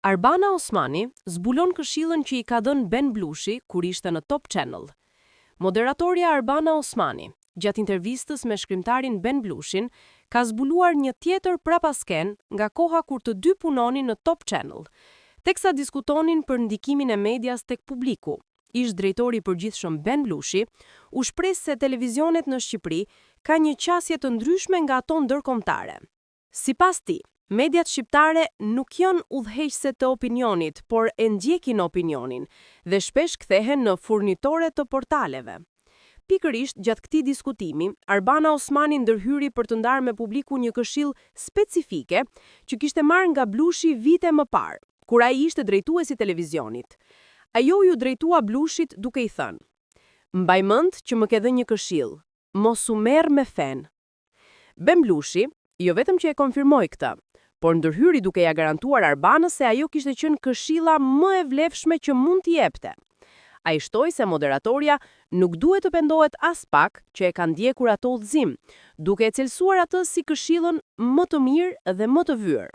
Arbana Osmani zbulon këshillën që i ka dhënë Ben Blushi kur ishte në Top Channel. Moderatorja Arbana Osmani, gjatë intervistës me shkrimtarin Ben Blushin, ka zbuluar një tjetër prapasken nga koha kur të dy punonin në Top Channel, teksa diskutonin për ndikimin e medias tek publiku. Ish drejtori i përgjithshëm Ben Blushi u shpreh se televizionet në Shqipëri ka një qasje të ndryshme nga ato ndërkombëtare. Sipas tij, mediat shqiptare nuk janë udhëheqëse të opinionit, por e ndjekin opinionin dhe shpesh kthehen në furnitore të portaleve. Pikërisht gjatë këtij diskutimi, Arbana Osmani ndërhyri për të ndarë me publiku një këshill specifike që kishte marrë nga Blushi vite më parë, kur ai ishte drejtuesi i televizionit. Ajo ju drejtua Blushit duke i thënë: "Mbaj mend që më ke dhënë një këshill, mos u merr me fen." Ben Blushi jo vetëm që e konfirmoi këtë, por ndërhyri duke ja garantuar Arbanës se ajo kishte qenë këshilla më e vlefshme që mund t'i jepte. Ai shtoi se moderatorja nuk duhet të pendohet as pak që e ka ndjekur ato udhëzim, duke e cilësuar atë si këshillën më të mirë dhe më të vyer.